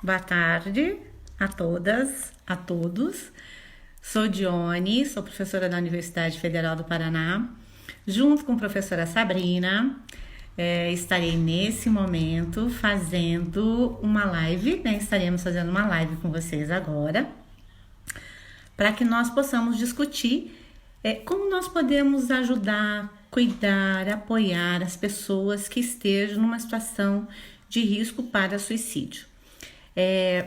Boa tarde a todas, a todos. Sou Dione, sou professora da Universidade Federal do Paraná. Junto com a professora Sabrina, estarei nesse momento fazendo uma live, né? Estaremos fazendo uma live com vocês agora, para que nós possamos discutir como nós podemos ajudar, cuidar, apoiar as pessoas que estejam numa situação de risco para suicídio.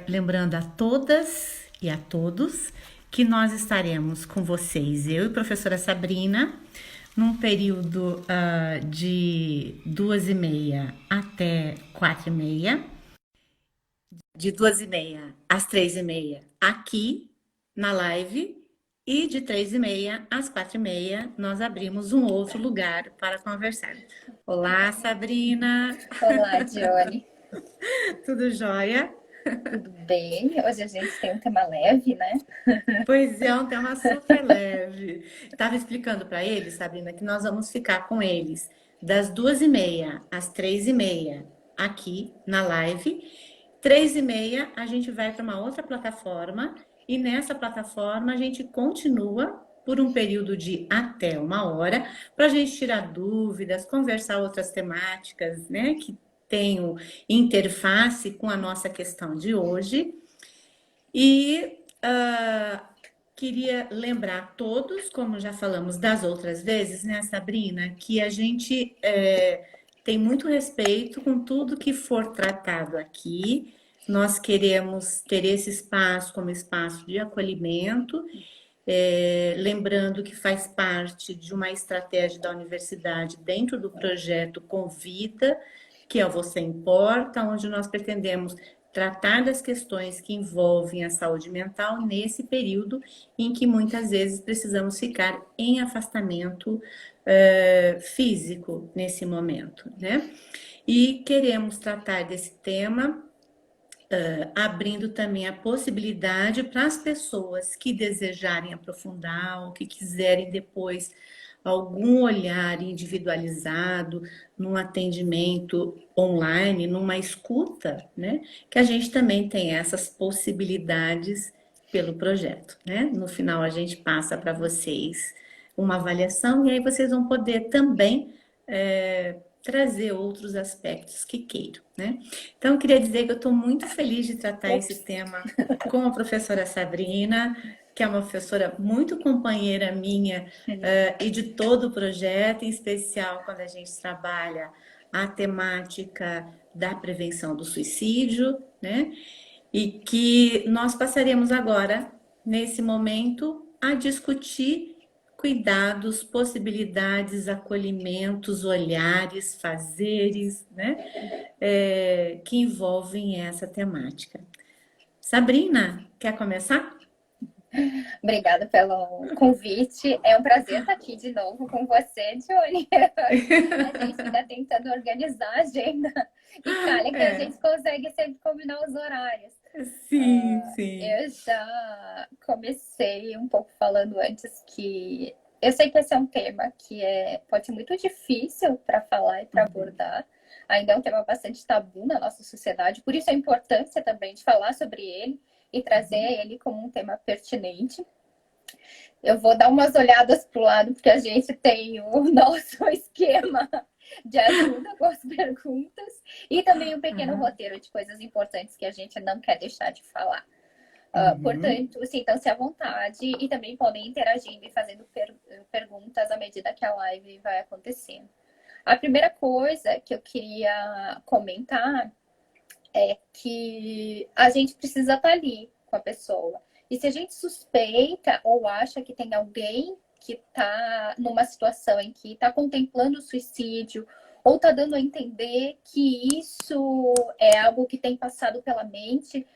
Lembrando a todas e a todos que nós estaremos com vocês, eu e a professora Sabrina, num período de 2h30 até 4h30, de 2h30 às 3h30 aqui na live, e de 3h30 às 4h30 nós abrimos um outro lugar para conversar. Olá, Sabrina! Olá, Dione. Tudo jóia? Tudo bem? Hoje a gente tem um tema leve, né? Pois é, um tema super leve. Estava explicando para eles, Sabrina, que nós vamos ficar com eles das 2h30 às 3h30 aqui na live. 3h30 a gente vai para uma outra plataforma e nessa plataforma a gente continua por um período de até 1 hora para a gente tirar dúvidas, conversar outras temáticas, né, que tenham interface com a nossa questão de hoje. E queria lembrar a todos, como já falamos das outras vezes, né, Sabrina, que a gente tem muito respeito com tudo que for tratado aqui. Nós queremos ter esse espaço como espaço de acolhimento, lembrando que faz parte de uma estratégia da universidade dentro do projeto Convida, que é o Você Importa, onde nós pretendemos tratar das questões que envolvem a saúde mental nesse período em que muitas vezes precisamos ficar em afastamento físico nesse momento, né? E queremos tratar desse tema abrindo também a possibilidade para as pessoas que desejarem aprofundar ou que quiserem depois algum olhar individualizado, num atendimento online, numa escuta, né? Que a gente também tem essas possibilidades pelo projeto, né? No final a gente passa para vocês uma avaliação e aí vocês vão poder também trazer outros aspectos que queiram, né? Então, eu queria dizer que eu estou muito feliz de tratar esse Ops. tema com a professora Sabrina, que é uma professora muito companheira minha e de todo o projeto, em especial quando a gente trabalha a temática da prevenção do suicídio, né? E que nós passaremos agora, nesse momento, a discutir cuidados, possibilidades, acolhimentos, olhares, fazeres, né? Que envolvem essa temática. Sabrina, quer começar? Obrigada pelo convite. É um prazer estar aqui de novo com você, Dione. A gente está tentando organizar a agenda e calha que a gente consegue sempre combinar os horários. Sim, sim. Eu já comecei um pouco falando antes que eu sei que esse é um tema que pode ser muito difícil para falar e para abordar. Ainda é um tema bastante tabu na nossa sociedade, por isso a importância também de falar sobre ele e trazer ele como um tema pertinente. Eu vou dar umas olhadas para o lado, porque a gente tem o nosso esquema de ajuda com as perguntas e também um pequeno roteiro de coisas importantes que a gente não quer deixar de falar. Portanto, sintam-se à vontade e também podem ir interagindo e fazendo perguntas à medida que a live vai acontecendo. A primeira coisa que eu queria comentar é que a gente precisa estar ali com a pessoa. E se a gente suspeita ou acha que tem alguém que está numa situação em que está contemplando o suicídio ou está dando a entender que isso é algo que tem passado pela mente,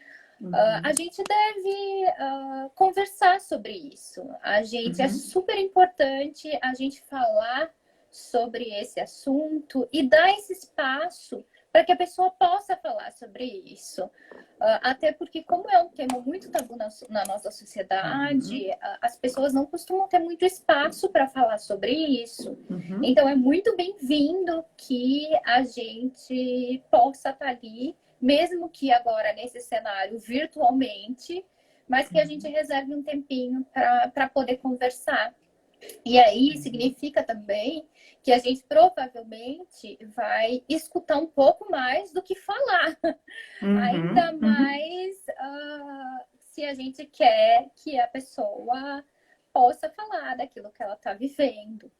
a gente deve conversar sobre isso. É super importante a gente falar sobre esse assunto e dar esse espaço para que a pessoa possa falar sobre isso. Até porque, como é um tema muito tabu na nossa sociedade, as pessoas não costumam ter muito espaço para falar sobre isso. Então, é muito bem-vindo que a gente possa estar ali, mesmo que agora nesse cenário virtualmente, mas que a gente reserve um tempinho para poder conversar. E aí significa também que a gente provavelmente vai escutar um pouco mais do que falar. Ainda mais se a gente quer que a pessoa possa falar daquilo que ela está vivendo.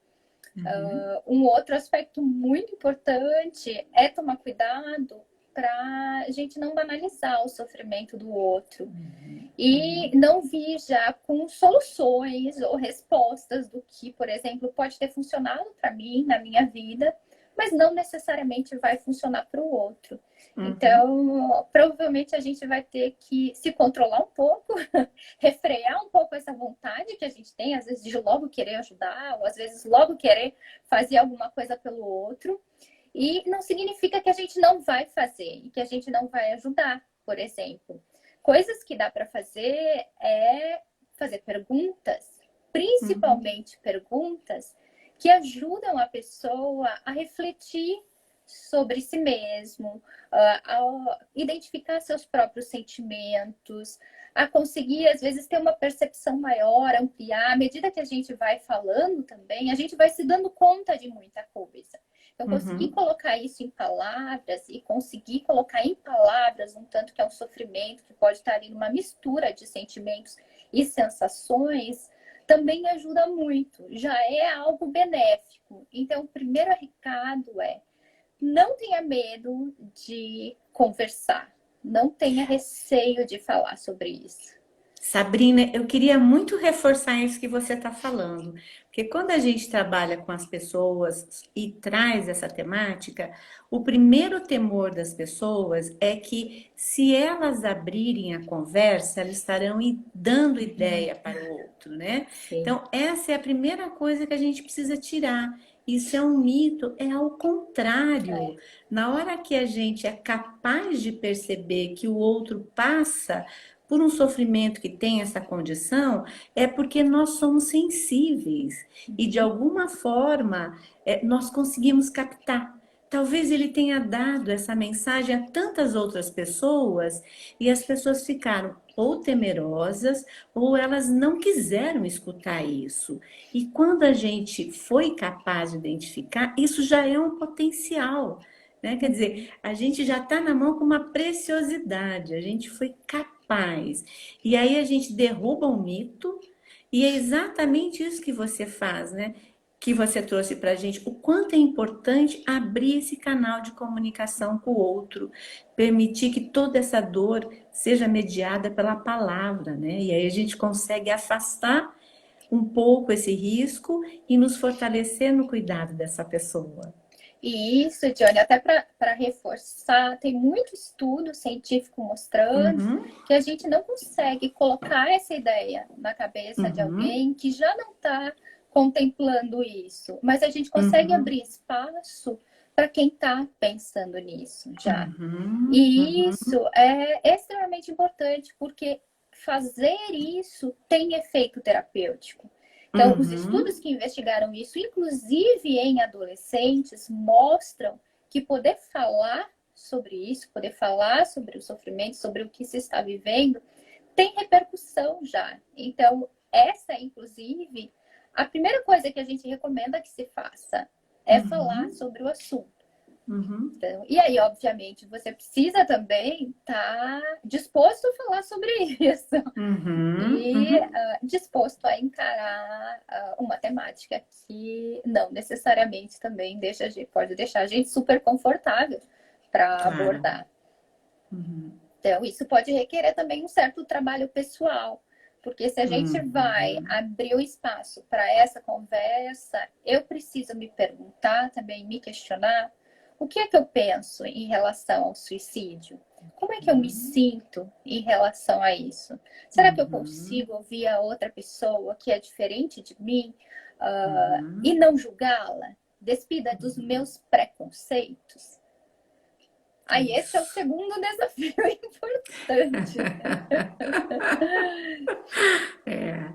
Um outro aspecto muito importante é tomar cuidado para a gente não banalizar o sofrimento do outro. E não vir já com soluções ou respostas do que, por exemplo, pode ter funcionado para mim, na minha vida, mas não necessariamente vai funcionar para o outro. Então, provavelmente a gente vai ter que se controlar um pouco, refrear um pouco essa vontade que a gente tem, às vezes de logo querer ajudar, ou às vezes logo querer fazer alguma coisa pelo outro. E não significa que a gente não vai fazer e que a gente não vai ajudar, por exemplo. Coisas que dá para fazer é fazer perguntas, principalmente perguntas que ajudam a pessoa a refletir sobre si mesmo, a identificar seus próprios sentimentos, a conseguir, às vezes, ter uma percepção maior, ampliar. À medida que a gente vai falando também, a gente vai se dando conta de muita coisa. Então, conseguir colocar isso em palavras e conseguir colocar em palavras um tanto que é um sofrimento, que pode estar ali numa mistura de sentimentos e sensações, também ajuda muito. Já é algo benéfico. Então, o primeiro recado é: não tenha medo de conversar. Não tenha receio de falar sobre isso. Sabrina, eu queria muito reforçar isso que você está falando, porque quando a gente trabalha com as pessoas e traz essa temática, o primeiro temor das pessoas é que, se elas abrirem a conversa, elas estarão dando ideia para o outro, né? Sim. Então, essa é a primeira coisa que a gente precisa tirar. Isso é um mito, é ao contrário. Na hora que a gente é capaz de perceber que o outro passa por um sofrimento que tem essa condição, é porque nós somos sensíveis e de alguma forma nós conseguimos captar. Talvez ele tenha dado essa mensagem a tantas outras pessoas e as pessoas ficaram ou temerosas ou elas não quiseram escutar isso. E quando a gente foi capaz de identificar, isso já é um potencial. Né? Quer dizer, a gente já está na mão com uma preciosidade, a gente foi capaz. E aí a gente derruba um mito, e é exatamente isso que você faz, né? Que você trouxe para a gente, o quanto é importante abrir esse canal de comunicação com o outro, permitir que toda essa dor seja mediada pela palavra, né? E aí a gente consegue afastar um pouco esse risco e nos fortalecer no cuidado dessa pessoa. E isso, Johnny, até para reforçar, tem muito estudo científico mostrando que a gente não consegue colocar essa ideia na cabeça de alguém que já não está contemplando isso, mas a gente consegue abrir espaço para quem está pensando nisso já. E isso é extremamente importante, porque fazer isso tem efeito terapêutico. Então, os estudos que investigaram isso, inclusive em adolescentes, mostram que poder falar sobre isso, poder falar sobre o sofrimento, sobre o que se está vivendo, tem repercussão já. Então, essa, inclusive, a primeira coisa que a gente recomenda que se faça é falar sobre o assunto. Então, e aí, obviamente, você precisa também estar disposto a falar sobre isso e disposto a encarar uma temática que não necessariamente também pode deixar a gente super confortável para abordar. Então, isso pode requerer também um certo trabalho pessoal, porque se a gente vai abrir o espaço para essa conversa, eu preciso me perguntar também, me questionar: o que é que eu penso em relação ao suicídio? Como é que eu me sinto em relação a isso? Será que eu consigo ouvir a outra pessoa que é diferente de mim e não julgá-la? Despida dos meus preconceitos? Aí esse é o segundo desafio importante. É.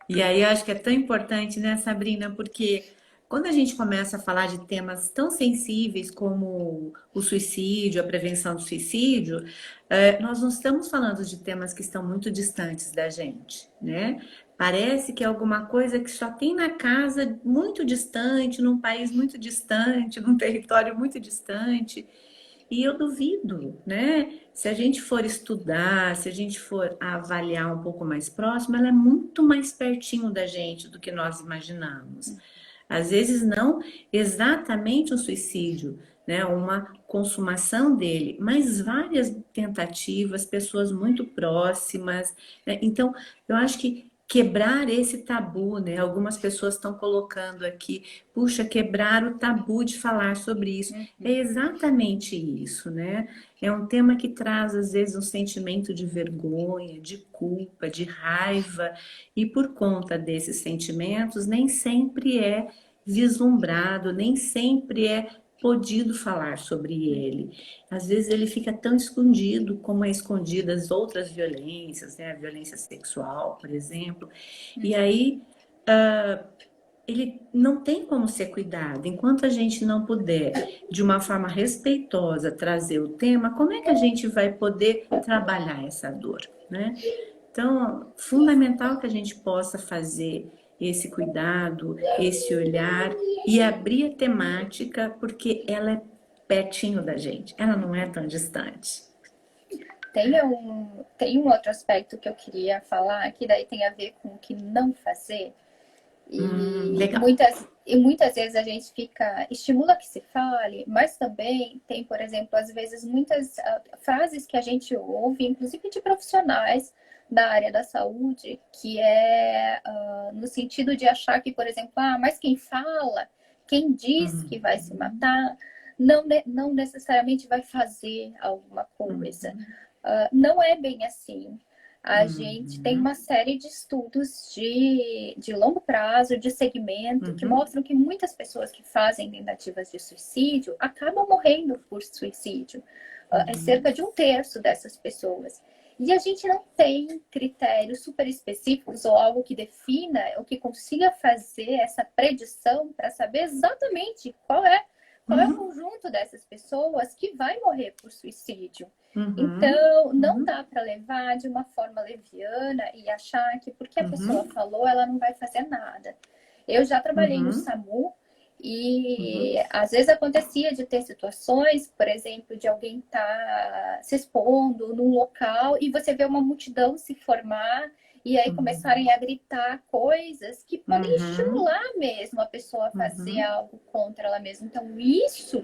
E aí eu acho que é tão importante, né, Sabrina, porque quando a gente começa a falar de temas tão sensíveis como o suicídio, a prevenção do suicídio, nós não estamos falando de temas que estão muito distantes da gente, né? Parece que é alguma coisa que só tem na casa muito distante, num país muito distante, num território muito distante. E eu duvido, né? Se a gente for estudar, se a gente for avaliar um pouco mais próximo, ela é muito mais pertinho da gente do que nós imaginamos. Às vezes não exatamente um suicídio, né? Uma consumação dele, mas várias tentativas, pessoas muito próximas, né? Então, eu acho que quebrar esse tabu, né? Algumas pessoas estão colocando aqui, puxa, quebrar o tabu de falar sobre isso. É exatamente isso, né? É um tema que traz, às vezes, um sentimento de vergonha, de culpa, de raiva, e por conta desses sentimentos, nem sempre é vislumbrado, nem sempre é podido falar sobre ele. Às vezes ele fica tão escondido como é escondida as outras violências, né? A violência sexual, por exemplo. E aí ele não tem como ser cuidado. Enquanto a gente não puder, de uma forma respeitosa, trazer o tema, como é que a gente vai poder trabalhar essa dor, né? Então, fundamental que a gente possa fazer esse cuidado, esse olhar e abrir a temática, porque ela é pertinho da gente, ela não é tão distante. Tem um outro aspecto que eu queria falar, que daí tem a ver com o que não fazer. E Legal. muitas vezes a gente estimula que se fale, mas também tem, por exemplo, às vezes muitas frases que a gente ouve, inclusive de profissionais da área da saúde, que é no sentido de achar que, por exemplo, mas quem fala, quem diz que vai se matar, não necessariamente vai fazer alguma coisa. Não é bem assim. A gente tem uma série de estudos de longo prazo, de segmento, que mostram que muitas pessoas que fazem tentativas de suicídio acabam morrendo por suicídio. É cerca de 1/3 dessas pessoas. E a gente não tem critérios super específicos ou algo que defina ou que consiga fazer essa predição para saber exatamente qual é o conjunto dessas pessoas que vai morrer por suicídio. Então, não dá para levar de uma forma leviana e achar que porque a pessoa falou, ela não vai fazer nada. Eu já trabalhei no SAMU e às vezes acontecia de ter situações, por exemplo, de alguém estar se expondo num local e você vê uma multidão se formar e aí começarem a gritar coisas que podem estimular mesmo a pessoa a fazer algo contra ela mesma. Então, isso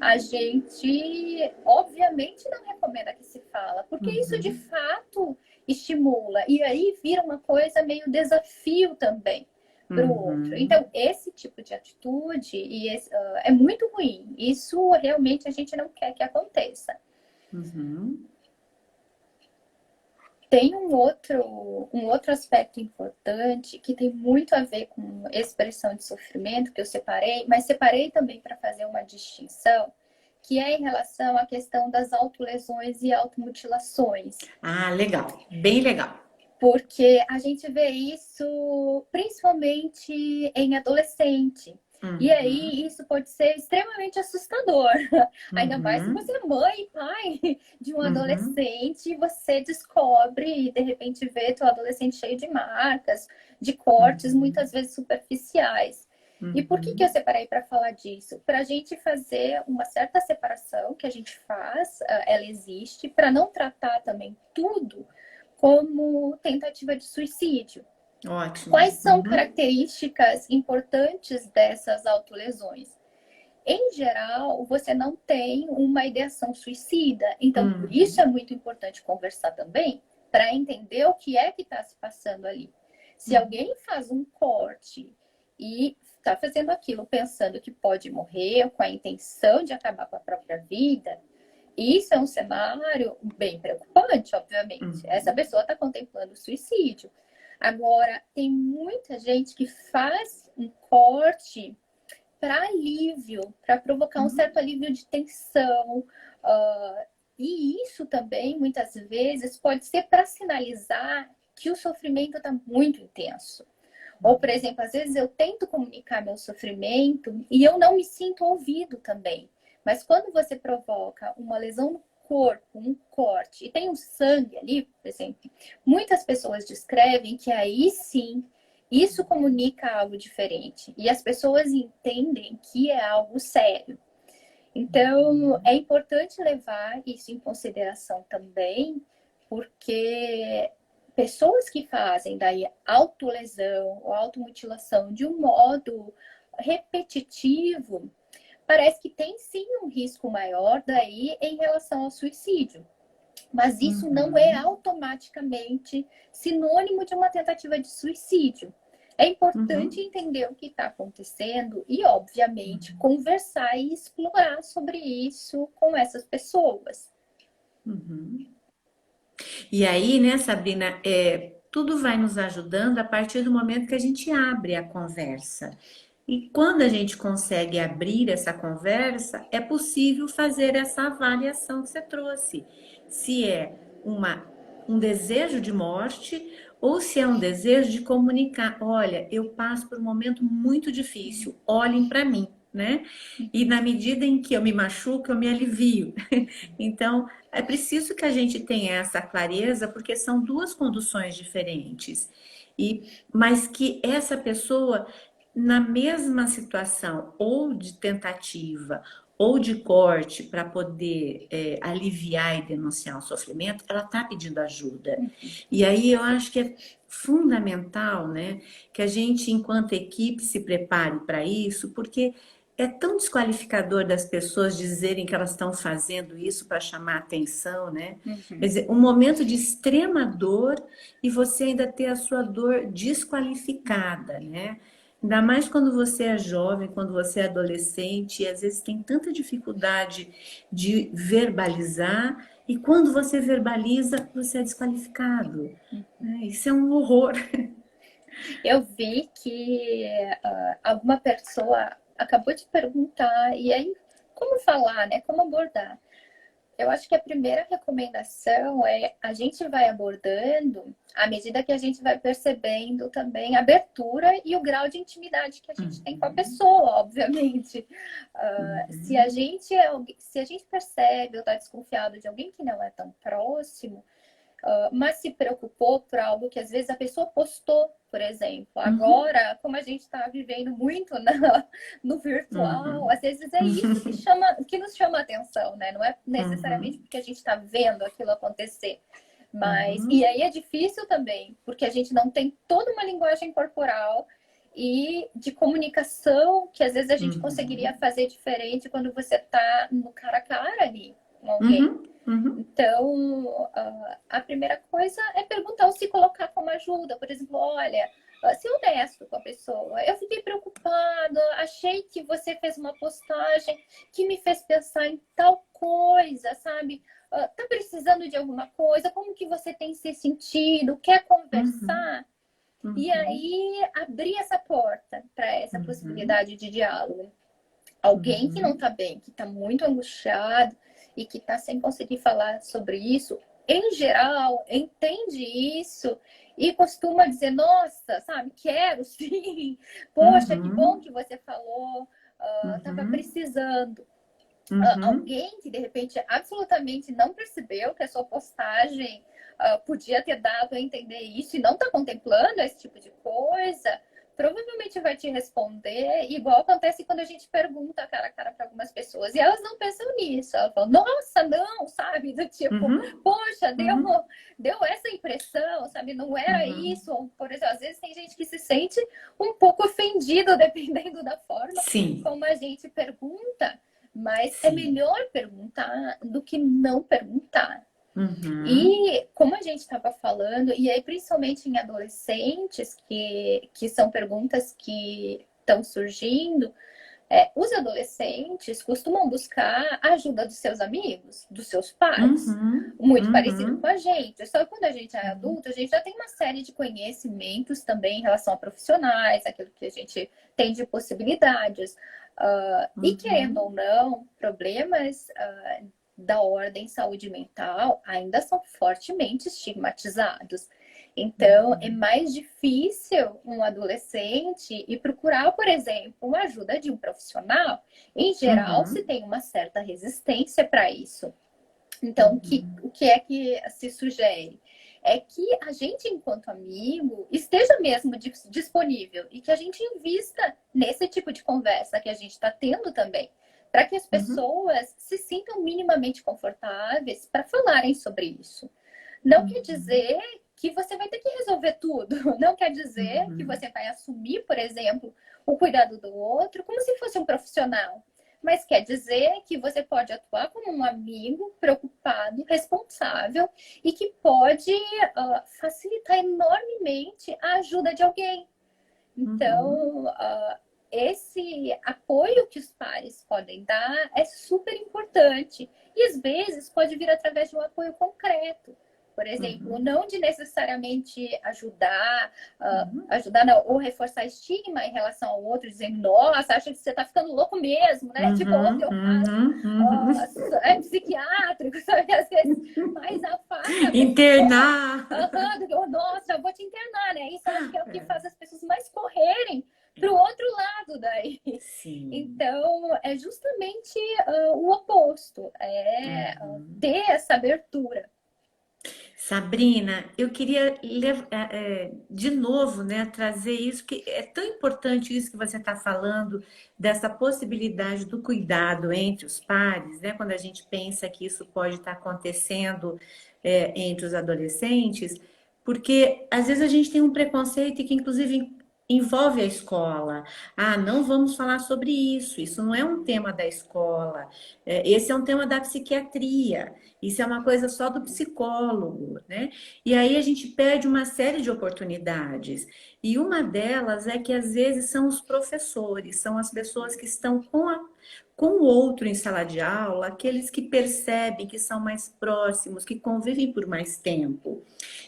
a gente, obviamente, não recomenda que se fala, porque isso de fato estimula. E aí vira uma coisa meio desafio também para o outro. Então, esse tipo de atitude é muito ruim. Isso realmente a gente não quer que aconteça. Tem um outro aspecto importante que tem muito a ver com expressão de sofrimento que eu separei, mas separei também para fazer uma distinção, que é em relação à questão das autolesões e automutilações. Ah, legal, bem legal. Porque a gente vê isso principalmente em adolescente. E aí isso pode ser extremamente assustador. Ainda mais se você é mãe e pai de um adolescente e você descobre e de repente vê teu adolescente cheio de marcas, de cortes, muitas vezes superficiais. E por que eu separei para falar disso? Para a gente fazer uma certa separação que a gente faz, ela existe, para não tratar também tudo como tentativa de suicídio. Ótimo. Quais são características importantes dessas autolesões? Em geral, você não tem uma ideação suicida. Então, por isso é muito importante conversar também para entender o que é que está se passando ali. Se alguém faz um corte e está fazendo aquilo pensando que pode morrer, com a intenção de acabar com a própria vida, isso é um cenário bem preocupante, obviamente. Essa pessoa está contemplando o suicídio. Agora, tem muita gente que faz um corte para alívio, para provocar um certo alívio de tensão, E isso também, muitas vezes, pode ser para sinalizar que o sofrimento está muito intenso. Ou, por exemplo, às vezes eu tento comunicar meu sofrimento e eu não me sinto ouvido também. Mas quando você provoca uma lesão no corpo, um corte, e tem um sangue ali, por exemplo, muitas pessoas descrevem que aí sim, isso comunica algo diferente. E as pessoas entendem que é algo sério. Então, é importante levar isso em consideração também, porque pessoas que fazem daí autolesão ou automutilação de um modo repetitivo, parece que tem sim um risco maior daí em relação ao suicídio. Mas isso não é automaticamente sinônimo de uma tentativa de suicídio. É importante Uhum. entender o que está acontecendo e, obviamente, conversar e explorar sobre isso com essas pessoas. Uhum. E aí, né, Sabrina, tudo vai nos ajudando a partir do momento que a gente abre a conversa. E quando a gente consegue abrir essa conversa, é possível fazer essa avaliação que você trouxe. Se é uma, um desejo de morte ou se é um desejo de comunicar. Olha, eu passo por um momento muito difícil, olhem para mim, né? E na medida em que eu me machuco, eu me alivio. Então, é preciso que a gente tenha essa clareza, porque são duas conduções diferentes. Mas que essa pessoa, na mesma situação, ou de tentativa, ou de corte, para poder aliviar e denunciar o sofrimento, ela está pedindo ajuda. E aí eu acho que é fundamental, né, que a gente, enquanto equipe, se prepare para isso, porque é tão desqualificador das pessoas dizerem que elas estão fazendo isso para chamar atenção, né? Quer dizer, um momento de extrema dor e você ainda ter a sua dor desqualificada, né? Ainda mais quando você é jovem, quando você é adolescente, e às vezes tem tanta dificuldade de verbalizar, e quando você verbaliza, você é desqualificado. Né? Isso é um horror. Eu vi que alguma pessoa acabou de perguntar, e aí, como falar, né? Como abordar? Eu acho que a primeira recomendação é a gente vai abordando à medida que a gente vai percebendo também a abertura e o grau de intimidade que a gente tem com a pessoa, obviamente. Se a gente percebe ou está desconfiado de alguém que não é tão próximo, mas se preocupou por algo que às vezes a pessoa postou, por exemplo. Uhum, Agora, como a gente está vivendo muito no virtual, uhum, às vezes é isso que chama, que nos chama a atenção, né? Não é necessariamente uhum, porque a gente está vendo aquilo acontecer. Mas, e uhum, aí é difícil também, porque a gente não tem toda uma linguagem corporal e de comunicação que às vezes a gente conseguiria uhum, fazer diferente quando você está no cara a cara ali com alguém. uhum, uhum, Então, a primeira coisa é perguntar ou se colocar como ajuda. Por exemplo, olha, ser honesto com a pessoa. Eu fiquei preocupado, achei que você fez uma postagem que me fez pensar em tal coisa, sabe? Tá precisando de alguma coisa? Como que você tem se sentido? Quer uhum, conversar? E uhum, aí abrir essa porta para essa uhum, possibilidade de diálogo. Alguém que não uhum, está bem, que está muito angustiado e que está sem conseguir falar sobre isso, em geral, entende isso e costuma dizer: Nossa, sabe, quero sim, poxa, que bom uhum, que você falou, estava uhum, precisando. uhum, Alguém que de repente absolutamente não percebeu que a sua postagem podia ter dado a entender isso e não está contemplando esse tipo de coisa, provavelmente vai te responder igual acontece quando a gente pergunta cara a cara para algumas pessoas e elas não pensam nisso. Elas falam, nossa, não, sabe? Do tipo, uhum, poxa, uhum, deu essa impressão, sabe? Não era uhum. isso. Ou, por exemplo, às vezes tem gente que se sente um pouco ofendido dependendo da forma Sim, como a gente pergunta. Mas é sim. melhor perguntar do que não perguntar. Uhum, E como a gente estava falando, e aí principalmente em adolescentes, que são perguntas que estão surgindo, os adolescentes costumam buscar a ajuda dos seus amigos, dos seus pais, uhum, muito parecido com uhum, a gente. Só que quando a gente é adulto, a gente já tem uma série de conhecimentos também em relação a profissionais, aquilo que a gente tem de possibilidades. E querendo uhum, ou não, problemas da ordem saúde mental ainda são fortemente estigmatizados. Então, é mais difícil um adolescente ir procurar, por exemplo, uma ajuda de um profissional. Em geral, se tem uma certa resistência para isso. Então, o que é que se sugere? É que a gente, enquanto amigo, esteja mesmo disponível e que a gente invista nesse tipo de conversa que a gente está tendo também, para que as pessoas se sintam minimamente confortáveis para falarem sobre isso. Não quer dizer que você vai ter que resolver tudo. Não quer dizer que você vai assumir, por exemplo, o cuidado do outro como se fosse um profissional. Mas quer dizer que você pode atuar como um amigo preocupado, responsável e que pode facilitar enormemente a ajuda de alguém. Então, esse apoio que os pares podem dar é super importante. E às vezes pode vir através de um apoio concreto. Por exemplo, não de necessariamente ajudar, ou reforçar estigma em relação ao outro, dizendo, nossa, acha que você tá ficando louco mesmo, né? Tipo, é psiquiátrico, sabe? Às vezes mais afasta. Internar! Nossa, já vou te internar, né? Isso acho que é o que faz as pessoas mais correrem para o outro lado daí. Sim. Então, é justamente o oposto, ter essa abertura. Sabrina, eu queria de novo, né, trazer isso, que é tão importante isso que você está falando, dessa possibilidade do cuidado entre os pares, né, quando a gente pensa que isso pode estar acontecendo entre os adolescentes, porque às vezes a gente tem um preconceito que inclusive envolve a escola. Ah, não vamos falar sobre isso, isso não é um tema da escola, esse é um tema da psiquiatria. Isso é uma coisa só do psicólogo, né? E aí a gente perde uma série de oportunidades. E uma delas é que às vezes são os professores, são as pessoas que estão com o outro em sala de aula, aqueles que percebem que são mais próximos, que convivem por mais tempo.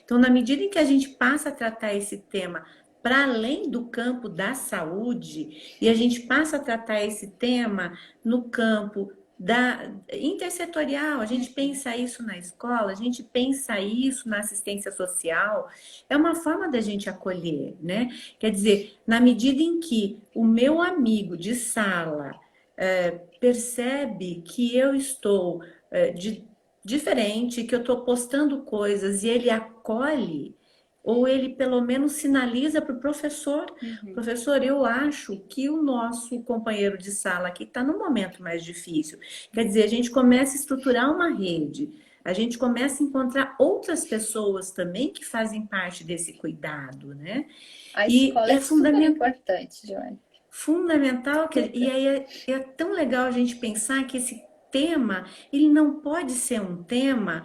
Então, na medida em que a gente passa a tratar esse tema para além do campo da saúde, e a gente passa a tratar esse tema no campo da intersetorial, a gente pensa isso na escola, a gente pensa isso na assistência social, é uma forma da gente acolher, né? Quer dizer, na medida em que o meu amigo de sala percebe que eu estou diferente, que eu estou postando coisas e ele acolhe, ou ele pelo menos sinaliza para o professor, professor, eu acho que o nosso companheiro de sala aqui está num momento mais difícil. Quer dizer, a gente começa a estruturar uma rede, a gente começa a encontrar outras pessoas também que fazem parte desse cuidado, né? A escola é super importante, Joane. Fundamental, e aí é tão legal a gente pensar que esse tema, ele não pode ser um tema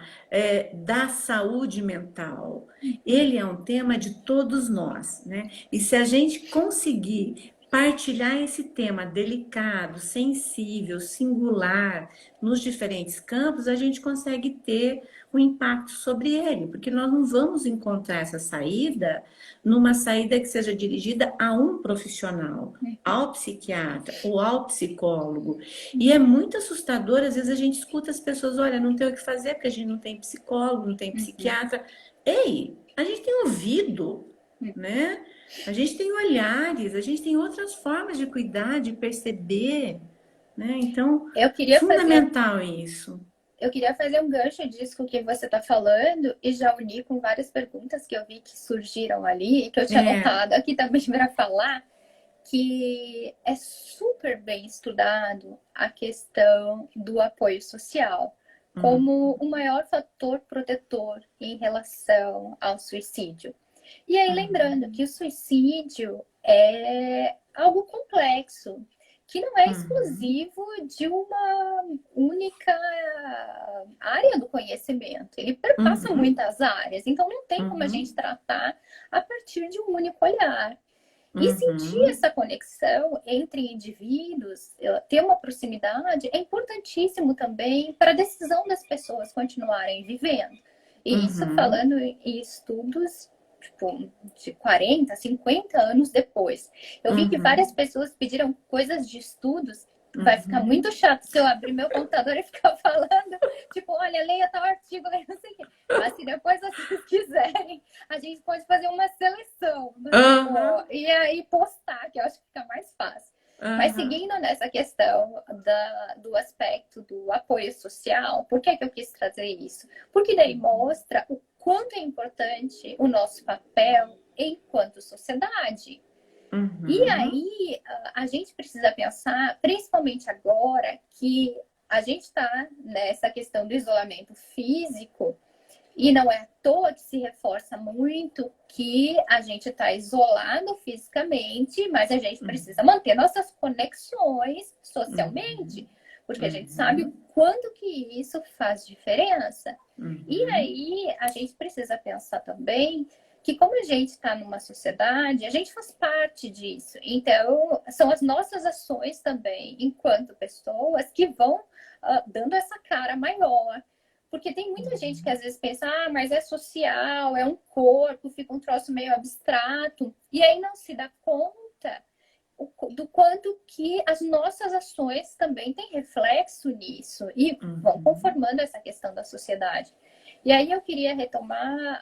da saúde mental. Ele é um tema de todos nós, né? E se a gente conseguir partilhar esse tema delicado, sensível, singular, nos diferentes campos, a gente consegue ter um impacto sobre ele, porque nós não vamos encontrar essa saída numa saída que seja dirigida a um profissional, ao psiquiatra ou ao psicólogo. E é muito assustador, às vezes a gente escuta as pessoas, olha, não tem o que fazer porque a gente não tem psicólogo, não tem psiquiatra. Ei, a gente tem ouvido, né? A gente tem olhares, a gente tem outras formas de cuidar, de perceber, né? Então, fundamental isso. Eu queria fazer um gancho disso que você está falando e já unir com várias perguntas que eu vi que surgiram ali e que eu tinha anotado aqui também para falar, que é super bem estudado a questão do apoio social como o maior fator protetor em relação ao suicídio. E aí, lembrando que o suicídio é algo complexo, que não é exclusivo de uma única área do conhecimento. Ele perpassa muitas áreas, então não tem como a gente tratar a partir de um único olhar. E sentir essa conexão entre indivíduos, ter uma proximidade, é importantíssimo também para a decisão das pessoas continuarem vivendo. E isso falando em estudos tipo, de 40, 50 anos depois. Eu vi que várias pessoas pediram coisas de estudos Vai ficar Uhum. muito chato se eu abrir meu computador e ficar falando, tipo, olha, leia tal artigo, leia não sei o quê. Mas se depois vocês quiserem, a gente pode fazer uma seleção do tipo, Aham, e aí postar, que eu acho que fica mais fácil. Mas aham. seguindo nessa questão do aspecto do apoio social, por que eu quis trazer isso? Porque daí mostra o quanto é importante o nosso papel enquanto sociedade. E Uhum. aí a gente precisa pensar, principalmente agora, que a gente está nessa questão do isolamento físico, e não é à toa que se reforça muito que a gente está isolado fisicamente, mas a gente precisa Uhum. manter nossas conexões socialmente, Uhum. porque a gente sabe o Uhum. quanto que isso faz diferença. E Uhum. aí a gente precisa pensar também que como a gente está numa sociedade, a gente faz parte disso. Então, são as nossas ações também, enquanto pessoas, que vão dando essa cara maior. Porque tem muita gente que Uhum. às vezes pensa, ah, mas é social, é um corpo, fica um troço meio abstrato, e aí não se dá conta do quanto que as nossas ações também têm reflexo nisso e vão Uhum. conformando essa questão da sociedade. E aí eu queria retomar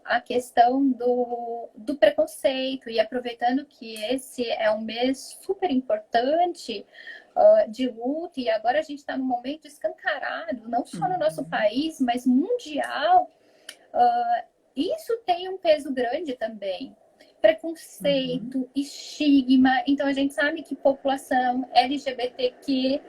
a questão do preconceito, e aproveitando que esse é um mês super importante de luta, e agora a gente está num momento escancarado, não só no nosso Uhum. país, mas mundial, isso tem um peso grande também. Uhum. Preconceito, estigma. Então, a gente sabe que população LGBTQ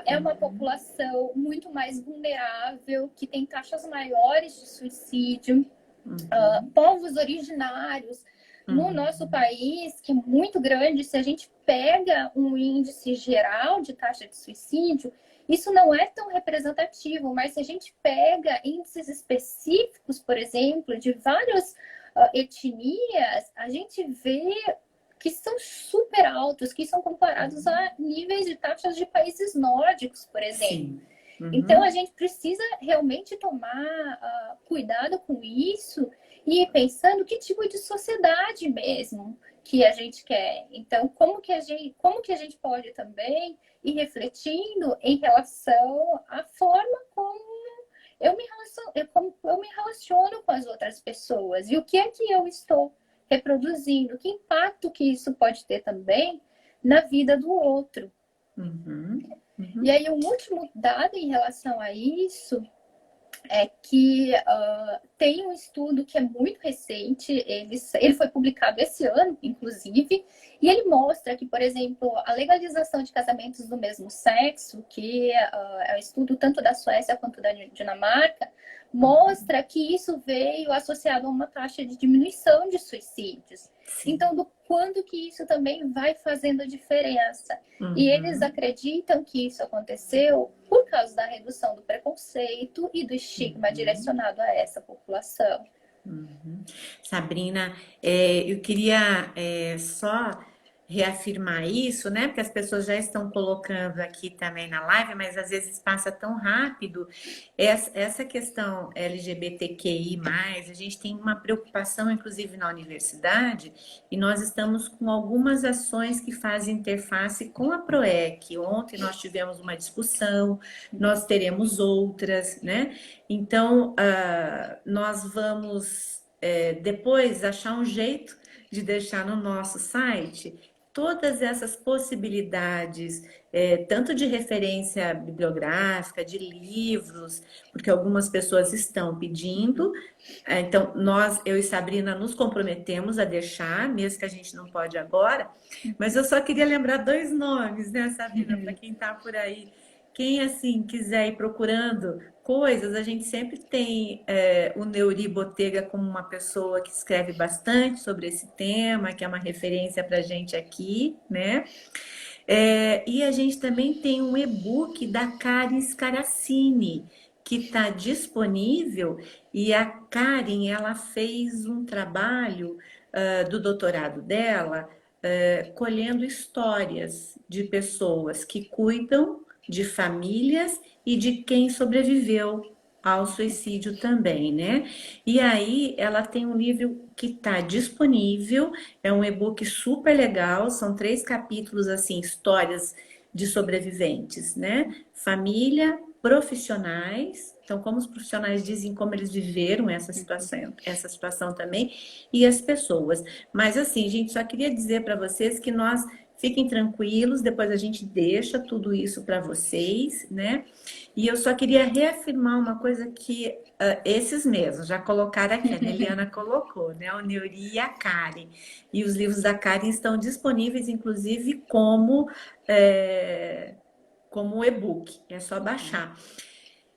é uma Uhum. população muito mais vulnerável, que tem taxas maiores de suicídio. Uhum. Povos originários. No nosso Uhum. país, que é muito grande, se a gente pega um índice geral de taxa de suicídio, isso não é tão representativo, mas se a gente pega índices específicos, por exemplo, de várias etnias, a gente vê que são super altos, que são comparados Uhum. a níveis de taxas de países nórdicos, por exemplo. Sim. Então, a Uhum. gente precisa realmente tomar cuidado com isso e ir pensando que tipo de sociedade mesmo que a gente quer. Então, como que a gente pode também ir refletindo em relação à forma como como eu me relaciono com as outras pessoas e o que é que eu estou reproduzindo, que impacto que isso pode ter também na vida do outro. Uhum. E Uhum. aí, um último dado em relação a isso é que tem um estudo que é muito recente, ele foi publicado esse ano, inclusive, e ele mostra que, por exemplo, a legalização de casamentos do mesmo sexo, que é um estudo tanto da Suécia quanto da Dinamarca, Uhum. mostra que isso veio associado a uma taxa de diminuição de suicídios. Sim. Então, do quanto que isso também vai fazendo diferença. E eles Uhum. acreditam que isso aconteceu por causa da redução do preconceito e do estigma Uhum. direcionado a essa população. Uhum. Sabrina, eu queria só reafirmar isso, né? Porque as pessoas já estão colocando aqui também na live, mas às vezes passa tão rápido. Essa questão LGBTQI+, a gente tem uma preocupação, inclusive na universidade, e nós estamos com algumas ações que fazem interface com a PROEC. Ontem nós tivemos uma discussão, nós teremos outras, né? Então, nós vamos depois achar um jeito de deixar no nosso site todas essas possibilidades, tanto de referência bibliográfica, de livros, porque algumas pessoas estão pedindo. Então, eu e Sabrina nos comprometemos a deixar, mesmo que a gente não pode agora. Mas eu só queria lembrar dois nomes, né, Sabrina, para quem está por aí. Quem assim quiser ir procurando coisas, a gente sempre tem o Neuri Botega como uma pessoa que escreve bastante sobre esse tema, que é uma referência para a gente aqui, né? E a gente também tem um e-book da Karen Scaracini, que está disponível, e a Karen ela fez um trabalho do doutorado dela, colhendo histórias de pessoas que cuidam de famílias e de quem sobreviveu ao suicídio também, né? E aí ela tem um livro que está disponível, é um e-book super legal, são 3 capítulos assim, histórias de sobreviventes, né? Família, profissionais, então como os profissionais dizem como eles viveram essa situação também, e as pessoas. Mas assim, gente, só queria dizer para vocês que nós fiquem tranquilos, depois a gente deixa tudo isso para vocês, né? E eu só queria reafirmar uma coisa que esses mesmos já colocaram aqui, a Neliana colocou, né? O Neuri e a Karen. E os livros da Karen estão disponíveis, inclusive, como e-book, é só baixar.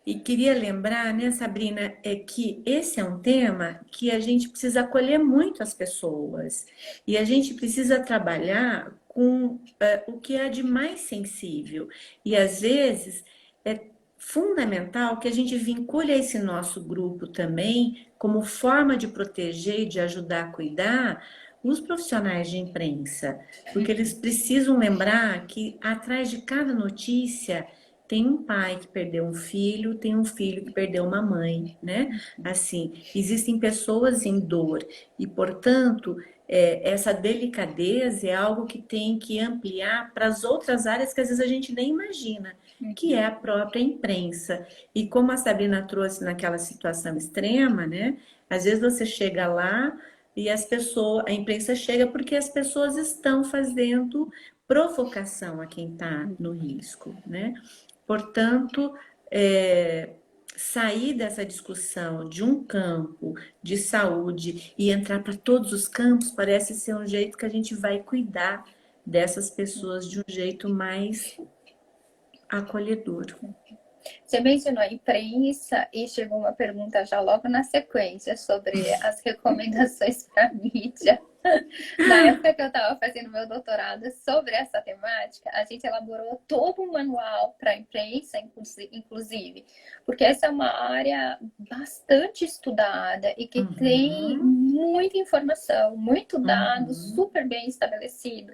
E queria lembrar, né, Sabrina, que esse é um tema que a gente precisa acolher muito as pessoas. E a gente precisa trabalhar com o que é de mais sensível. E às vezes é fundamental que a gente vincule a esse nosso grupo também, como forma de proteger e de ajudar a cuidar, os profissionais de imprensa, porque eles precisam lembrar que atrás de cada notícia tem um pai que perdeu um filho, tem um filho que perdeu uma mãe, né? Assim, existem pessoas em dor e, portanto, essa delicadeza é algo que tem que ampliar para as outras áreas que às vezes a gente nem imagina, que é a própria imprensa. E como a Sabrina trouxe naquela situação extrema, né? Às vezes você chega lá e a imprensa chega porque as pessoas estão fazendo provocação a quem está no risco, né? Portanto, sair dessa discussão de um campo de saúde e entrar para todos os campos parece ser um jeito que a gente vai cuidar dessas pessoas de um jeito mais acolhedor. Você mencionou a imprensa e chegou uma pergunta já logo na sequência sobre as recomendações para a mídia. Na época que eu estava fazendo meu doutorado sobre essa temática, a gente elaborou todo um manual para a imprensa, inclusive, porque essa é uma área bastante estudada e que tem muita informação, muito dado, super bem estabelecido.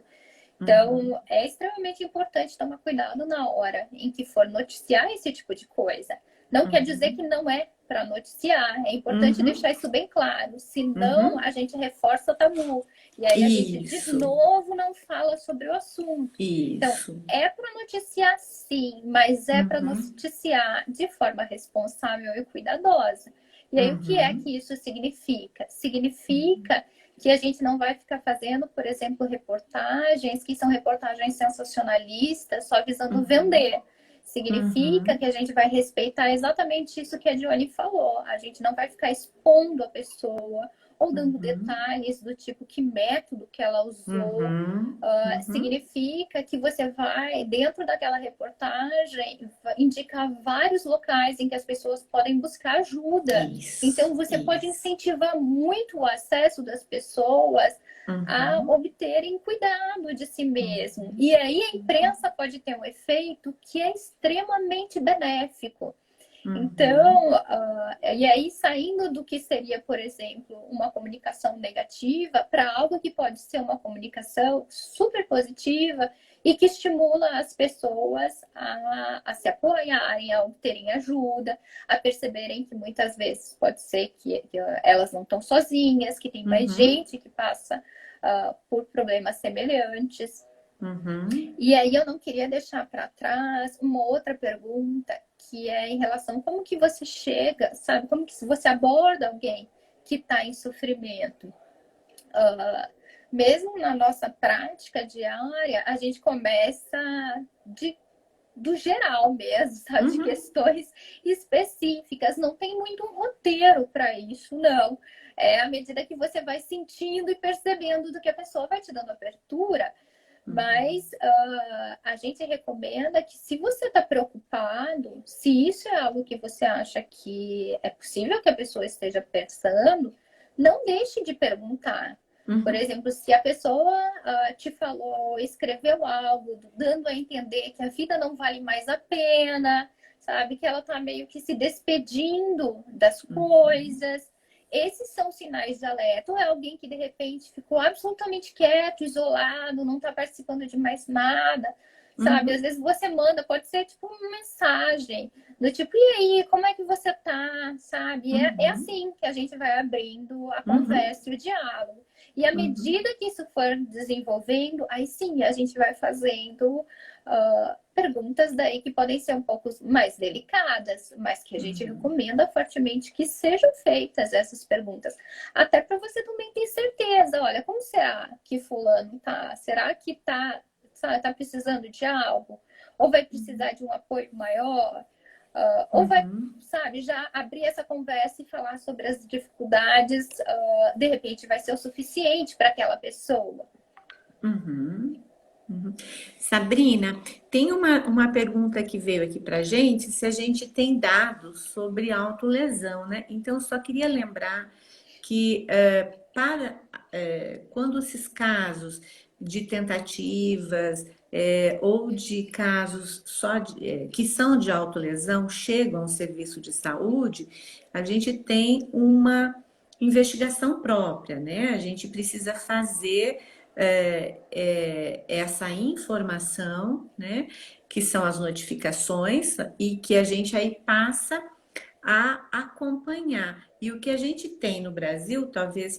Então, é extremamente importante tomar cuidado na hora em que for noticiar esse tipo de coisa. Não quer dizer que não é para noticiar, é importante deixar isso bem claro, senão a gente reforça o tabu. E aí a gente, de novo, não fala sobre o assunto. Então, é para noticiar sim, mas é para noticiar de forma responsável e cuidadosa. E aí, o que é que isso significa? Significa que a gente não vai ficar fazendo, por exemplo, reportagens que são reportagens sensacionalistas só visando vender. Significa que a gente vai respeitar exatamente isso que a Dione falou. A gente não vai ficar expondo a pessoa ou dando detalhes do tipo que método que ela usou. Significa que você vai, dentro daquela reportagem, indicar vários locais em que as pessoas podem buscar ajuda. Então, você pode incentivar muito o acesso das pessoas a obterem cuidado de si mesmo. E aí a imprensa pode ter um efeito que é extremamente benéfico. Então, e aí saindo do que seria, por exemplo, uma comunicação negativa para algo que pode ser uma comunicação super positiva e que estimula as pessoas a se apoiarem, a obterem ajuda, a perceberem que muitas vezes pode ser que elas não estão sozinhas, que tem mais gente que passa por problemas semelhantes. E aí eu não queria deixar para trás uma outra pergunta, que é em relação a como que você chega, sabe? Como que você aborda alguém que está em sofrimento. Mesmo na nossa prática diária, a gente começa do geral mesmo, sabe? De questões específicas. Não tem muito um roteiro para isso, não. É à medida que você vai sentindo e percebendo do que a pessoa vai te dando abertura. Mas a gente recomenda que, se você está preocupado, se isso é algo que você acha que é possível que a pessoa esteja pensando, não deixe de perguntar. Por exemplo, se a pessoa te falou, escreveu algo, dando a entender que a vida não vale mais a pena, sabe? Que ela está meio que se despedindo das coisas. Esses são sinais de alerta. Ou é alguém que, de repente, ficou absolutamente quieto, isolado, não está participando de mais nada, sabe? Às vezes você manda, pode ser tipo uma mensagem, do tipo, e aí, como é que você tá? sabe? É Uhum, assim que a gente vai abrindo a uhum, conversa e o diálogo. E à uhum, medida que isso for desenvolvendo, aí sim a gente vai fazendo perguntas daí que podem ser um pouco mais delicadas, mas que a gente uhum, recomenda fortemente que sejam feitas essas perguntas. Até para você também ter certeza, olha, como será que fulano tá? Será que tá precisando de algo? Ou vai precisar de um apoio maior? Ou vai, uhum, sabe, já abrir essa conversa e falar sobre as dificuldades, de repente vai ser o suficiente para aquela pessoa. uhum, uhum. Sabrina, tem uma pergunta que veio aqui para gente, se a gente tem dados sobre autolesão, né? Então, eu só queria lembrar que quando esses casos de tentativas ou de casos que são de autolesão chegam ao serviço de saúde, a gente tem uma investigação própria, né? A gente precisa fazer essa informação, né? Que são as notificações e que a gente aí passa a acompanhar. E o que a gente tem no Brasil, talvez,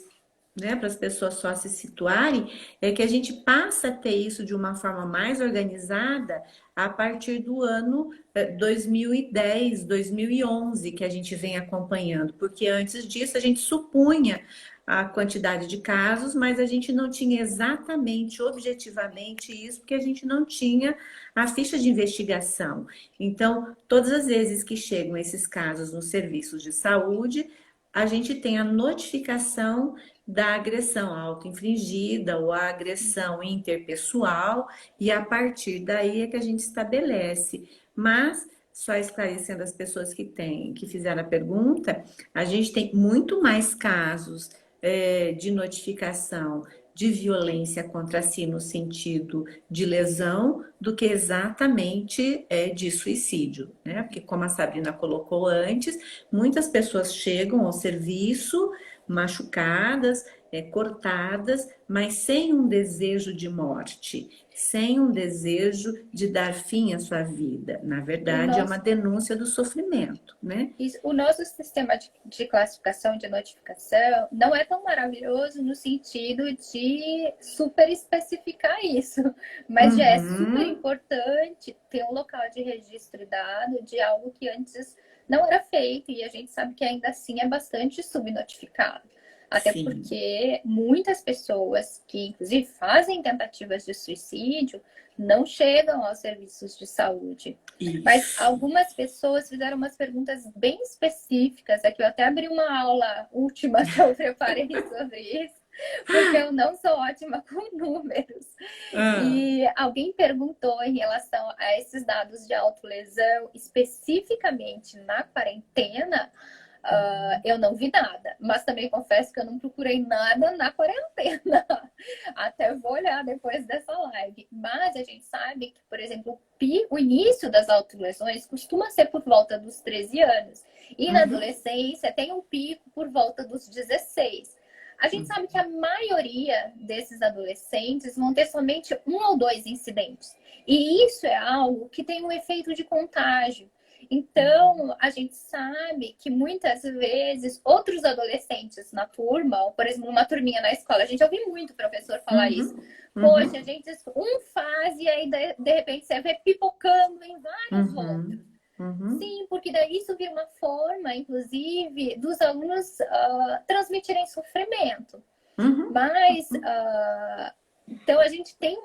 né, para as pessoas só se situarem, é que a gente passa a ter isso de uma forma mais organizada a partir do ano 2010, 2011, que a gente vem acompanhando, porque antes disso a gente supunha a quantidade de casos, mas a gente não tinha exatamente, objetivamente isso, porque a gente não tinha a ficha de investigação. Então, todas as vezes que chegam esses casos nos serviços de saúde, a gente tem a notificação da agressão auto-infligida ou a agressão interpessoal, e a partir daí é que a gente estabelece. Mas, só esclarecendo as pessoas que fizeram a pergunta, a gente tem muito mais casos de notificação de violência contra si no sentido de lesão do que exatamente de suicídio, né? Porque como a Sabrina colocou antes, muitas pessoas chegam ao serviço machucadas, cortadas, mas sem um desejo de morte, sem um desejo de dar fim à sua vida. Na O verdade, é uma nosso, denúncia do sofrimento, né? o nosso sistema de classificação, de notificação, não é tão maravilhoso no sentido de super especificar isso, mas já é super Uhum, importante ter um local de registro e dado de algo que antes não era feito e a gente sabe que ainda assim é bastante subnotificado. Até sim, porque muitas pessoas que, inclusive, fazem tentativas de suicídio não chegam aos serviços de saúde. Mas isso. algumas pessoas fizeram umas perguntas bem específicas. Aqui eu até abri uma aula última que eu preparei sobre isso, porque eu não sou ótima com números. Ah, E alguém perguntou em relação a esses dados de autolesão, especificamente na quarentena. Eu não vi nada, mas também confesso que eu não procurei nada na quarentena. Até vou olhar depois dessa live. Mas a gente sabe que, por exemplo, o início das autolesões costuma ser por volta dos 13 anos. E na uhum, adolescência tem um pico por volta dos 16. A gente sabe que a maioria desses adolescentes vão ter somente um ou dois incidentes. E isso é algo que tem um efeito de contágio. Então, a gente sabe que muitas vezes outros adolescentes na turma, ou por exemplo, uma turminha na escola, a gente ouve muito o professor falar isso. uhum, Poxa, a uhum, gente faz e aí de repente você vê pipocando em vários outros. uhum, uhum, Sim, porque daí isso vira uma forma, inclusive, dos alunos transmitirem sofrimento. uhum, Mas, então a gente tem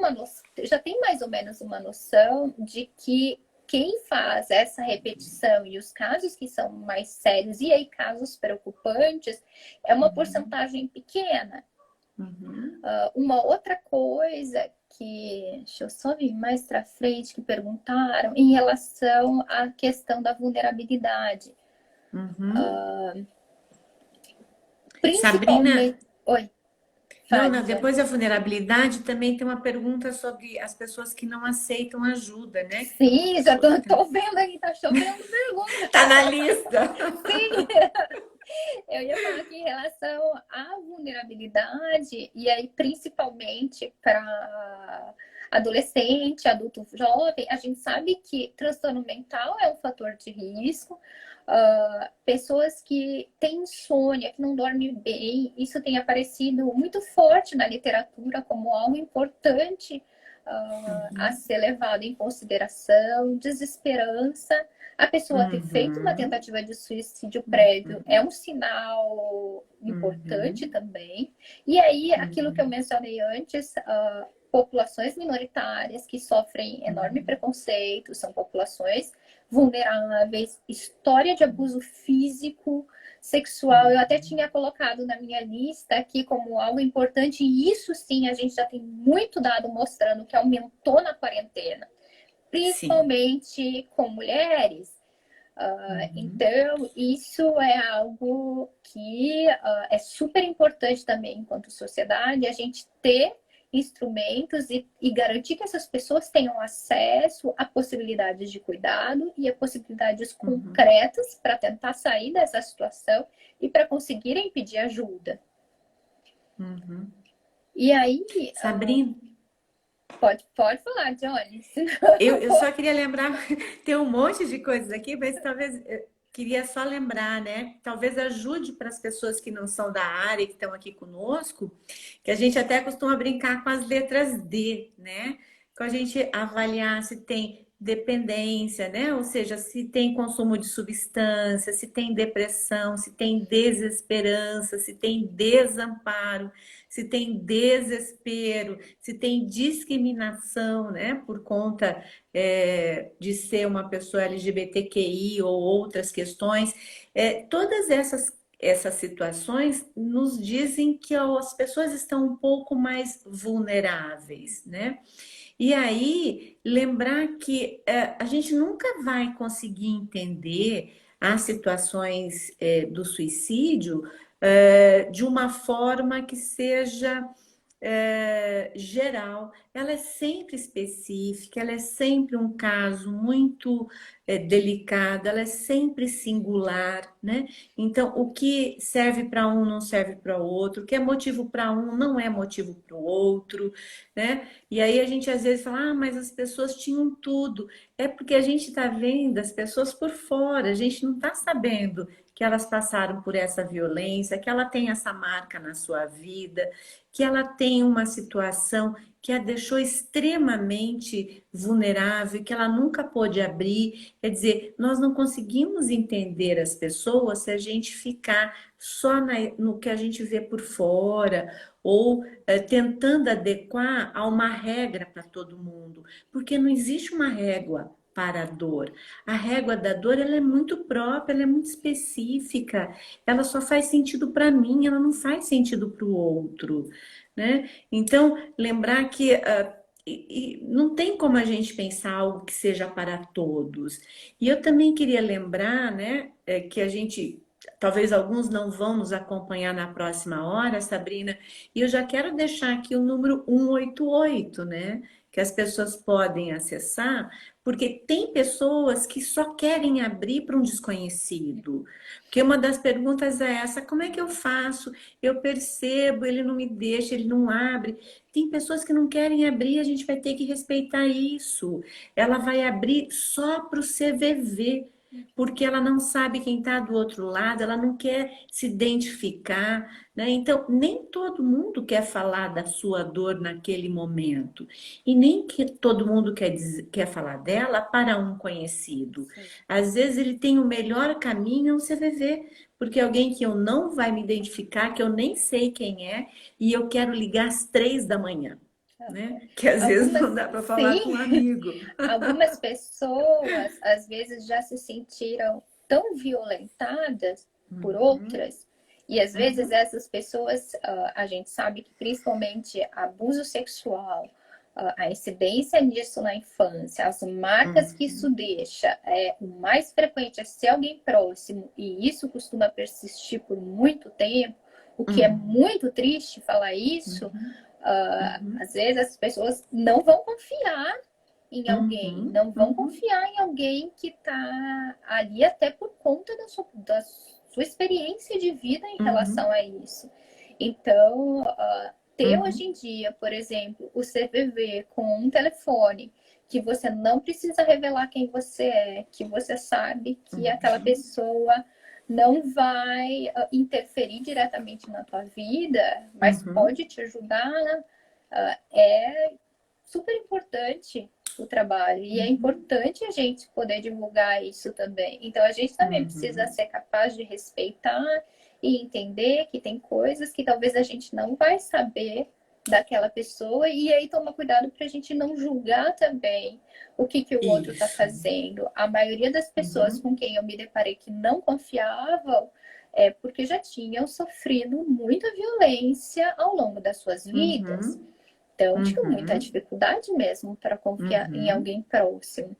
já tem mais ou menos uma noção de que quem faz essa repetição e os casos que são mais sérios e aí casos preocupantes é uma porcentagem pequena. uhum. Uma outra coisa que, deixa eu só vir mais para frente, que perguntaram em relação à questão da vulnerabilidade. Uhum. Sabrina, Principalmente. Oi, não, fale, não, Jane. depois da vulnerabilidade também tem uma pergunta sobre as pessoas que não aceitam ajuda, né? Sim, já So- tô vendo aqui, tá chovendo pergunta. Tá na lista. Sim, eu ia falar aqui em relação à vulnerabilidade, e aí principalmente para adolescente, adulto jovem, a gente sabe que transtorno mental é um fator de risco. Pessoas que têm insônia, que não dormem bem, isso tem aparecido muito forte na literatura como algo importante a ser levado em consideração. Desesperança. A pessoa ter feito uma Uhum. tentativa de suicídio prévio é um sinal importante Uhum. também. E aí, aquilo que eu Uhum. mencionei antes, populações minoritárias que sofrem enorme Uhum. preconceito, são populações vulneráveis, história de abuso físico, sexual. Eu até Uhum. tinha colocado na minha lista aqui como algo importante, e isso sim a gente já tem muito dado mostrando que aumentou na quarentena, Sim. principalmente com mulheres. Uhum. Então, isso é algo que é super importante também, enquanto sociedade, a gente ter instrumentos e garantir que essas pessoas tenham acesso a possibilidades de cuidado e a possibilidades Uhum. concretas para tentar sair dessa situação e para conseguirem pedir ajuda. Uhum. E aí, Sabrina, pode falar, Johnny, senão eu eu vou. só queria lembrar, tem um monte de coisas aqui, mas talvez queria só lembrar, né? Talvez ajude para as pessoas que não são da área, que estão aqui conosco, que a gente até costuma brincar com as letras D, né? Com a gente avaliar se tem dependência, né? Ou seja, se tem consumo de substância, se tem depressão, se tem desesperança, se tem desamparo, se tem desespero, se tem discriminação, né? Por conta de ser uma pessoa LGBTQI ou outras questões, todas essas situações nos dizem que as pessoas estão um pouco mais vulneráveis, né? E aí, lembrar que a gente nunca vai conseguir entender as situações do suicídio de uma forma que seja geral, ela é sempre específica, ela é sempre um caso muito delicado, ela é sempre singular, né? Então, o que serve para um não serve para o outro, o que é motivo para um não é motivo para o outro, né? E aí a gente às vezes fala, ah, mas as pessoas tinham tudo. É porque a gente está vendo as pessoas por fora, a gente não está sabendo que elas passaram por essa violência, que ela tem essa marca na sua vida, que ela tem uma situação que a deixou extremamente vulnerável, que ela nunca pôde abrir. Quer dizer, nós não conseguimos entender as pessoas se a gente ficar só no que a gente vê por fora ou tentando adequar a uma regra para todo mundo, porque não existe uma régua para a dor. A régua da dor ela é muito própria, ela é muito específica, ela só faz sentido para mim, ela não faz sentido para o outro, né? Então, lembrar que não tem como a gente pensar algo que seja para todos. E eu também queria lembrar, né, que a gente, talvez alguns não vão nos acompanhar na próxima hora, Sabrina, e eu já quero deixar aqui o número 188, né, que as pessoas podem acessar, porque tem pessoas que só querem abrir para um desconhecido. Porque uma das perguntas é essa: como é que eu faço? Eu percebo, ele não me deixa, ele não abre. Tem pessoas que não querem abrir, a gente vai ter que respeitar isso. Ela vai abrir só para o CVV, porque ela não sabe quem está do outro lado, ela não quer se identificar, né? Então, nem todo mundo quer falar da sua dor naquele momento, e nem que todo mundo quer falar dela para um conhecido. Sim. Às vezes ele tem o melhor caminho, é o CVV, porque alguém que eu não vai me identificar, que eu nem sei quem é, e eu quero ligar às 3 da manhã, né? Que às vezes Algumas, não dá para falar com um sim, amigo. algumas pessoas às vezes já se sentiram tão violentadas por Uhum, outras, e às vezes uhum, essas pessoas, a gente sabe que principalmente abuso sexual, a incidência disso na infância, as marcas que isso uhum, deixa, o mais frequente é ser alguém próximo, e isso costuma persistir por muito tempo, o que é uhum, muito triste falar isso. uhum, uhum, Às vezes as pessoas não vão confiar em alguém, uhum, não vão uhum, confiar em alguém que está ali até por conta da sua experiência de vida em relação uhum, a isso. Então, ter hoje uhum, em dia, por exemplo, o CVV com um telefone que você não precisa revelar quem você é, que você sabe que aquela pessoa não vai interferir diretamente na tua vida, mas pode te ajudar, é super importante o trabalho. E é importante a gente poder divulgar isso também. Então, a gente também precisa ser capaz de respeitar e entender que tem coisas que talvez a gente não vai saber daquela pessoa, e aí toma cuidado para a gente não julgar também o que o outro está fazendo. A maioria das pessoas com quem eu me deparei que não confiavam é porque já tinham sofrido muita violência ao longo das suas vidas. Então, tinham muita dificuldade mesmo para confiar em alguém próximo.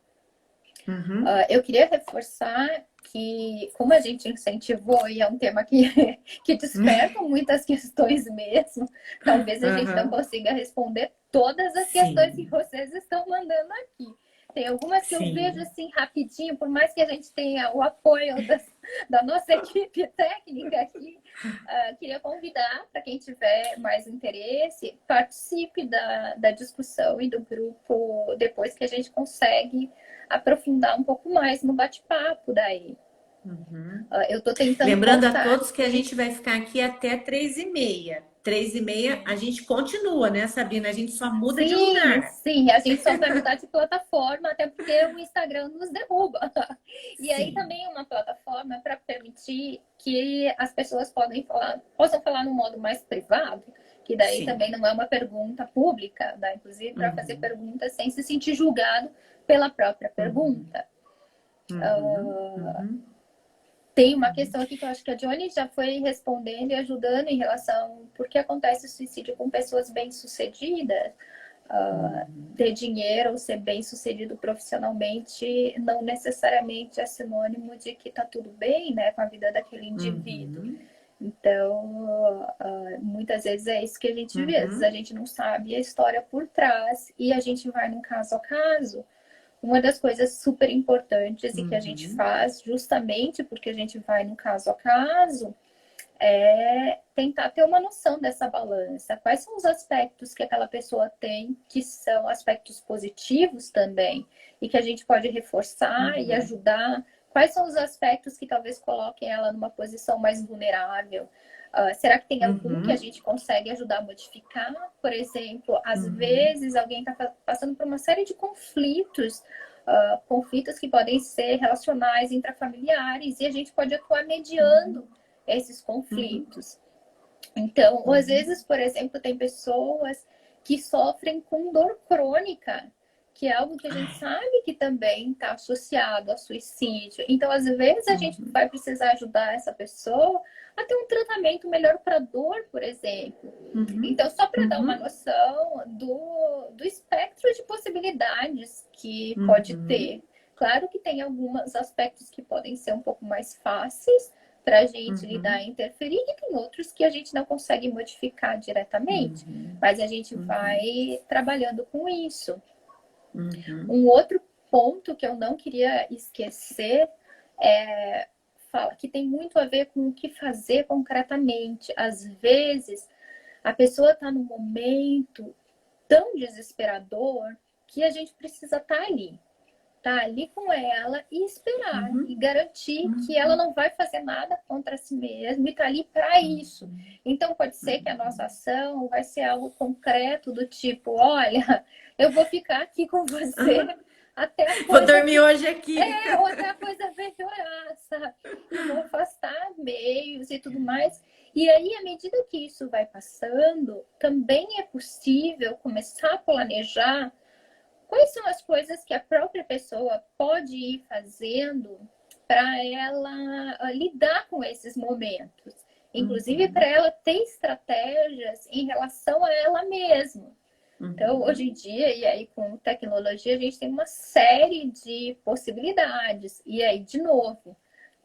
Eu queria reforçar que, como a gente incentivou, e é um tema que desperta muitas questões mesmo, talvez a gente não consiga responder todas as questões que vocês estão mandando aqui. Tem algumas que eu vejo assim rapidinho, por mais que a gente tenha o apoio da nossa equipe técnica aqui, queria convidar para quem tiver mais interesse, participe da discussão e do grupo depois que a gente consegue aprofundar um pouco mais no bate-papo daí. Eu tô tentando Lembrando a todos que a gente vai ficar aqui até 3h30. 3h30 a gente continua, né, Sabrina? A gente só muda de lugar. Sim, a gente só vai mudar de plataforma, até porque o Instagram nos derruba. E aí também é uma plataforma para permitir que as pessoas possam falar no modo mais privado, que daí também não é uma pergunta pública, dá inclusive para fazer perguntas sem se sentir julgado pela própria pergunta. Tem uma questão aqui que eu acho que a Johnny já foi respondendo e ajudando em relação por que acontece o suicídio com pessoas bem-sucedidas. Ter dinheiro ou ser bem-sucedido profissionalmente não necessariamente é sinônimo de que tá tudo bem, né, com a vida daquele indivíduo. Então, muitas vezes é isso que a gente vê. Às vezes a gente não sabe a história por trás e a gente vai num caso a caso. Uma das coisas super importantes e que a gente faz, justamente porque a gente vai no caso a caso, é tentar ter uma noção dessa balança. Quais são os aspectos que aquela pessoa tem que são aspectos positivos também e que a gente pode reforçar e ajudar? Quais são os aspectos que talvez coloquem ela numa posição mais vulnerável? Será que tem algum que a gente consegue ajudar a modificar? Por exemplo, às vezes alguém está passando por uma série de conflitos, conflitos que podem ser relacionais, intrafamiliares, e a gente pode atuar mediando esses conflitos. Então, ou às vezes, por exemplo, tem pessoas que sofrem com dor crônica, que é algo que a gente sabe que também está associado ao suicídio. Então, às vezes, a gente vai precisar ajudar essa pessoa a ter um tratamento melhor para dor, por exemplo. Então, só para dar uma noção do espectro de possibilidades que pode ter. Claro que tem alguns aspectos que podem ser um pouco mais fáceis para a gente lidar e interferir, e tem outros que a gente não consegue modificar diretamente, mas a gente vai trabalhando com isso. Um outro ponto que eu não queria esquecer é que tem muito a ver com o que fazer concretamente. Às vezes, a pessoa está num momento tão desesperador que a gente precisa estar ali. Tá ali com ela e esperar e garantir que ela não vai fazer nada contra si mesma e tá ali para isso. Então pode ser que a nossa ação vai ser algo concreto do tipo, olha, eu vou ficar aqui com você até a coisa... Vou dormir hoje aqui. ou até a coisa melhorar, sabe? E vou afastar meios e tudo mais. E aí, à medida que isso vai passando, também é possível começar a planejar quais são as coisas que a própria pessoa pode ir fazendo para ela lidar com esses momentos? Inclusive, para ela ter estratégias em relação a ela mesma. Então, hoje em dia, e aí com tecnologia, a gente tem uma série de possibilidades. E aí, de novo,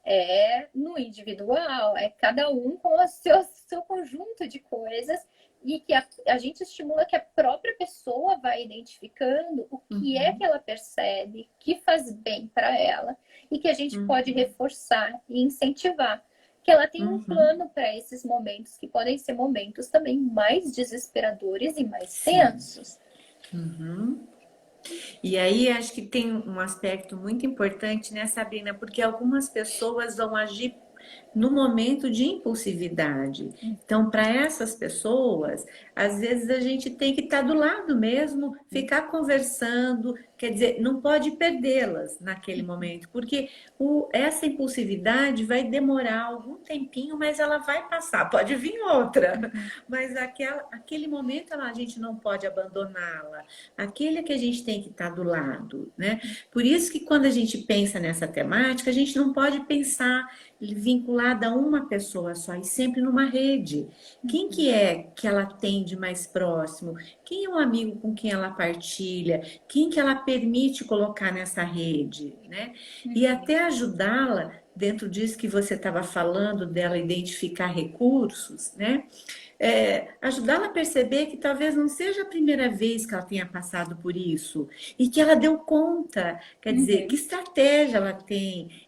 é no individual, é cada um com o seu conjunto de coisas e que a gente estimula que a própria pessoa vai identificando o que é que ela percebe, que faz bem para ela e que a gente pode reforçar e incentivar. Que ela tem um plano para esses momentos, que podem ser momentos também mais desesperadores e mais tensos. E aí acho que tem um aspecto muito importante, né, Sabrina? Porque algumas pessoas vão agir no momento de impulsividade. Então, para essas pessoas, às vezes a gente tem que estar do lado mesmo, ficar conversando, quer dizer, não pode perdê-las naquele momento, porque essa impulsividade vai demorar algum tempinho, mas ela vai passar. Pode vir outra, mas aquele momento a gente não pode abandoná-la. Aquele é que a gente tem que estar do lado, né? Por isso que quando a gente pensa nessa temática, a gente não pode pensar vinculada a uma pessoa só e sempre numa rede. Quem que é que ela tem de mais próximo? Quem é um amigo com quem ela partilha? Quem que ela permite colocar nessa rede, né? E até ajudá-la dentro disso que você estava falando dela identificar recursos, né? Ajudá-la a perceber que talvez não seja a primeira vez que ela tenha passado por isso e que ela deu conta, quer dizer, que estratégia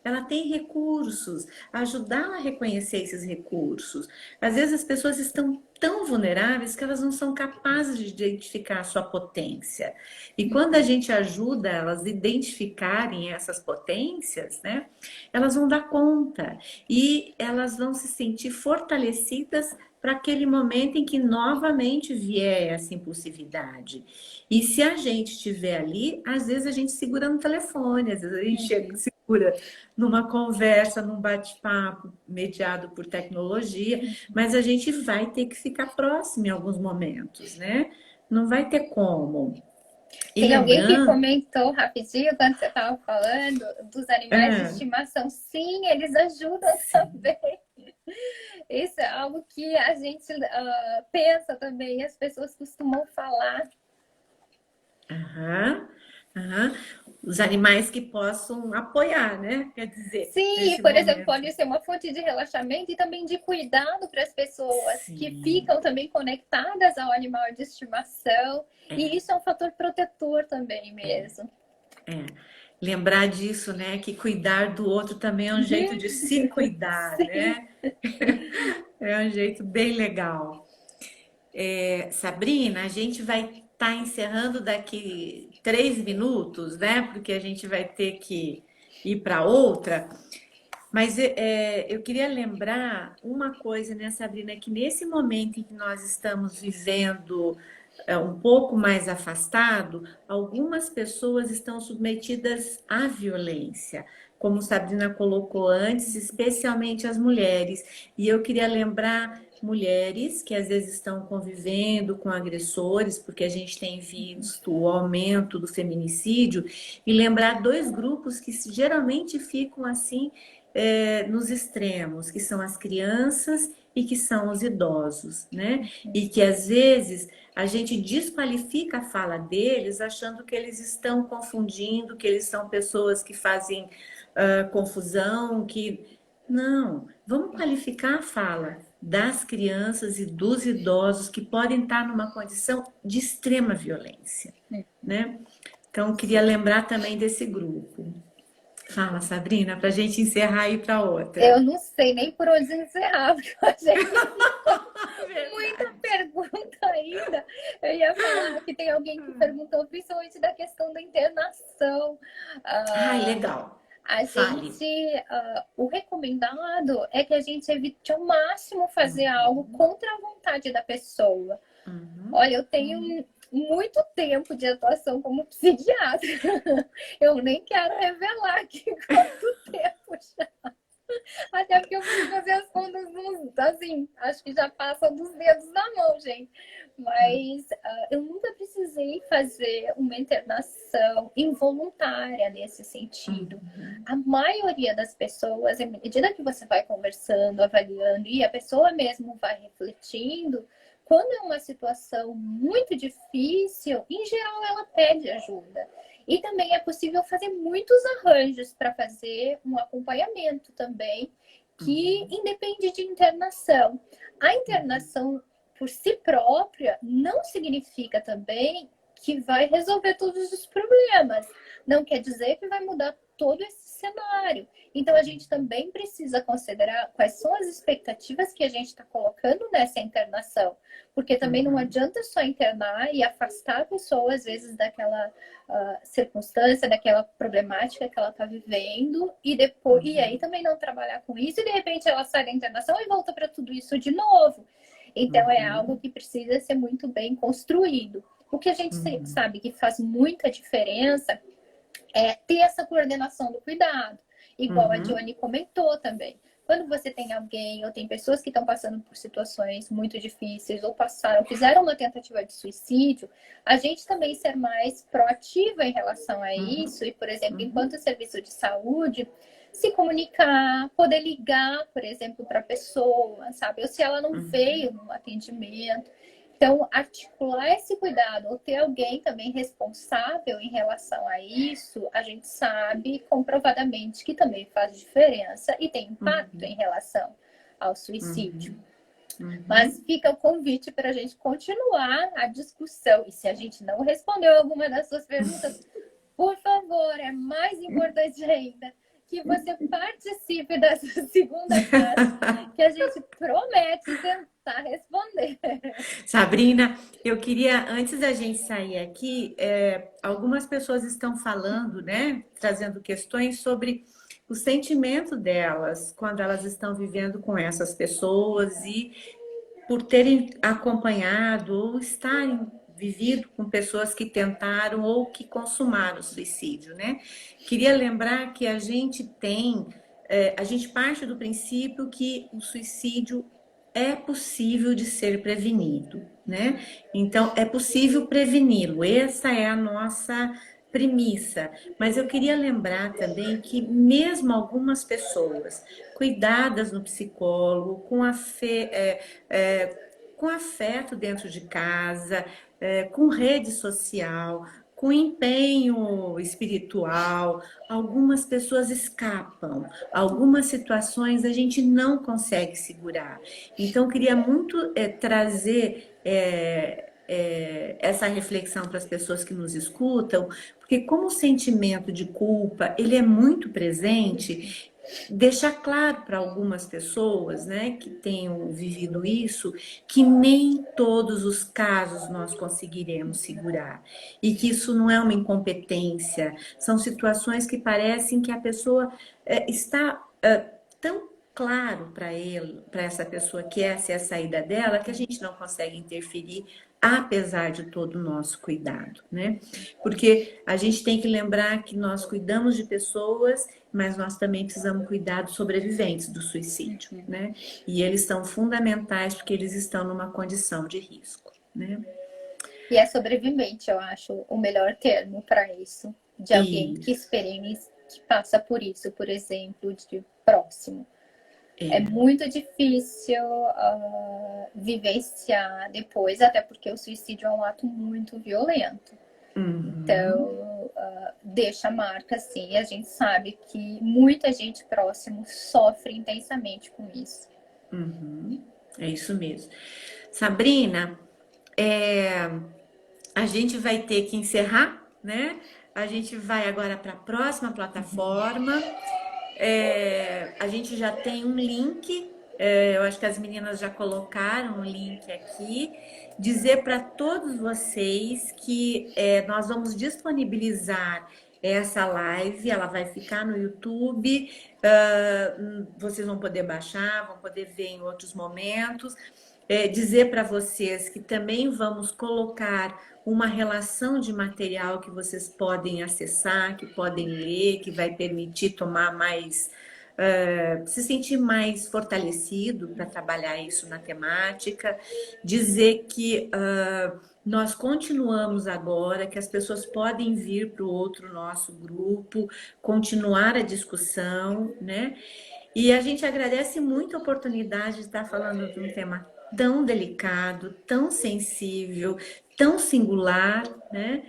ela tem recursos, ajudá-la a reconhecer esses recursos. Às vezes as pessoas estão tão vulneráveis que elas não são capazes de identificar a sua potência. E quando a gente ajuda elas a identificarem essas potências, né, elas vão dar conta e elas vão se sentir fortalecidas para aquele momento em que novamente vier essa impulsividade. E se a gente estiver ali, às vezes a gente segura no telefone, às vezes a gente segura numa conversa, num bate-papo mediado por tecnologia, mas a gente vai ter que ficar próximo em alguns momentos, né? Não vai ter como. E Tem alguém que lembrando. comentou rapidinho, quando você estava falando, dos animais de estimação. Sim, eles ajudam também. Isso é algo que a gente pensa também, as pessoas costumam falar. Aham, aham. Os animais que possam apoiar, né? Quer dizer, Sim, nesse por exemplo, momento. pode ser uma fonte de relaxamento e também de cuidado para as pessoas que Sim, ficam também conectadas ao animal de estimação. E isso é um fator protetor também mesmo. é. Lembrar disso, né? Que cuidar do outro também é um jeito de se cuidar, Sim. né? É um jeito bem legal. Sabrina, a gente vai estar encerrando daqui 3 minutos, né? Porque a gente vai ter que ir para outra. Mas eu queria lembrar uma coisa, né, Sabrina, que nesse momento em que nós estamos vivendo um pouco mais afastado, algumas pessoas estão submetidas à violência, como Sabrina colocou antes, especialmente as mulheres. E eu queria lembrar mulheres que às vezes estão convivendo com agressores, porque a gente tem visto o aumento do feminicídio, e lembrar dois grupos que geralmente ficam assim nos extremos, que são as crianças e que são os idosos, né? E que às vezes a gente desqualifica a fala deles, achando que eles estão confundindo, que eles são pessoas que fazem confusão, que não, vamos qualificar a fala das crianças e dos idosos que podem estar numa condição de extrema violência, né? Então, queria lembrar também desse grupo. Fala, Sabrina, para a gente encerrar e ir para Eu outra. não sei nem por onde encerrar, porque eu achei que ficou muita Verdade. pergunta ainda. Eu ia falar que tem alguém que perguntou principalmente da questão da internação. Ai, Ah, legal. a Fale. gente, o recomendado é que a gente evite ao máximo fazer algo contra a vontade da pessoa. Uhum. Olha, eu tenho muito tempo de atuação como psiquiatra. Eu nem quero revelar aqui quanto tempo já. Até porque eu fui fazer as contas, assim, acho que já passam dos dedos da mão, gente. Mas eu nunca precisei fazer uma internação involuntária nesse sentido. A maioria das pessoas, à medida que você vai conversando, avaliando, e a pessoa mesmo vai refletindo, quando é uma situação muito difícil, em geral ela pede ajuda. E também é possível fazer muitos arranjos para fazer um acompanhamento também, que independe de internação. A internação por si própria não significa também que vai resolver todos os problemas. Não quer dizer que vai mudar todo esse cenário. Então, a gente também precisa considerar quais são as expectativas que a gente está colocando nessa internação, porque também não adianta só internar e afastar a pessoa, às vezes, daquela circunstância, daquela problemática que ela está vivendo, e depois, e aí também não trabalhar com isso, e de repente ela sai da internação e volta para tudo isso de novo. Então, é algo que precisa ser muito bem construído. O que a gente sabe que faz muita diferença é ter essa coordenação do cuidado, igual a Dione comentou também. Quando você tem alguém ou tem pessoas que estão passando por situações muito difíceis ou fizeram uma tentativa de suicídio, a gente também ser mais proativa em relação a isso e, por exemplo, enquanto serviço de saúde, se comunicar, poder ligar, por exemplo, para a pessoa, sabe? Ou se ela não veio no atendimento. Então, articular esse cuidado ou ter alguém também responsável em relação a isso, a gente sabe comprovadamente que também faz diferença e tem impacto em relação ao suicídio. Mas fica o convite para a gente continuar a discussão. E se a gente não respondeu alguma das suas perguntas, por favor, é mais importante ainda que você participe dessa segunda fase, que a gente promete tentar responder. Sabrina, eu queria, antes da gente sair aqui, algumas pessoas estão falando, né, trazendo questões sobre o sentimento delas quando elas estão vivendo com essas pessoas e por terem acompanhado ou estarem vivido com pessoas que tentaram ou que consumaram o suicídio, né? Queria lembrar que a gente a gente parte do princípio que o suicídio é possível de ser prevenido, né? Então, é possível preveni-lo. Essa é a nossa premissa. Mas eu queria lembrar também que mesmo algumas pessoas cuidadas no psicólogo, com afeto dentro de casa, com rede social, com empenho espiritual, algumas pessoas escapam, algumas situações a gente não consegue segurar. Então, queria muito trazer essa reflexão para as pessoas que nos escutam, porque como o sentimento de culpa ele é muito presente, deixar claro para algumas pessoas, né, que tenham vivido isso, que nem todos os casos nós conseguiremos segurar e que isso não é uma incompetência, são situações que parecem que a pessoa está tão claro para essa pessoa que essa é a saída dela, que a gente não consegue interferir, apesar de todo o nosso cuidado, né? Porque a gente tem que lembrar que nós cuidamos de pessoas, mas nós também precisamos cuidar dos sobreviventes do suicídio, né? E eles são fundamentais porque eles estão numa condição de risco, né? E é sobrevivente, eu acho, o melhor termo para isso, de alguém que experiência, que passa por isso, por exemplo, de próximo. É muito difícil vivenciar depois, até porque o suicídio é um ato muito violento. Então, deixa marca, assim, e a gente sabe que muita gente próximo sofre intensamente com isso. É isso mesmo. Sabrina, a gente vai ter que encerrar, né? A gente vai agora para a próxima plataforma. A gente já tem um link, eu acho que as meninas já colocaram o link aqui. Dizer para todos vocês que nós vamos disponibilizar essa live, ela vai ficar no YouTube, vocês vão poder baixar, vão poder ver em outros momentos. Dizer para vocês que também vamos colocar uma relação de material que vocês podem acessar, que podem ler, que vai permitir tomar mais, se sentir mais fortalecido para trabalhar isso na temática. Dizer que nós continuamos agora, que as pessoas podem vir para o outro nosso grupo, continuar a discussão, né? E a gente agradece muito a oportunidade de estar falando de um tema tão delicado, tão sensível, tão singular, né?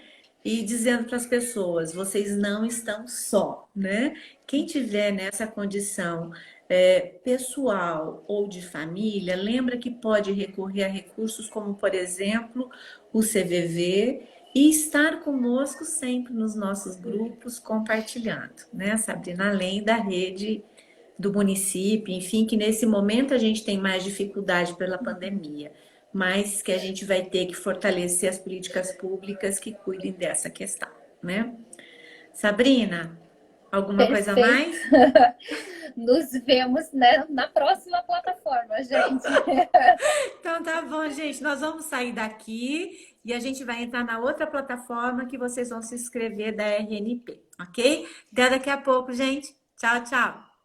E dizendo para as pessoas, vocês não estão só, né? Quem tiver nessa condição pessoal ou de família, lembra que pode recorrer a recursos como, por exemplo, o CVV e estar conosco sempre nos nossos grupos, compartilhando, né, Sabrina? Além da rede do município, enfim, que nesse momento a gente tem mais dificuldade pela pandemia, mas que a gente vai ter que fortalecer as políticas públicas que cuidem dessa questão, né? Sabrina, alguma coisa a Perfeito. mais? Nos vemos, né, na próxima plataforma, gente. Então tá bom, gente. Nós vamos sair daqui e a gente vai entrar na outra plataforma que vocês vão se inscrever da RNP, ok? Até daqui a pouco, gente. Tchau, tchau.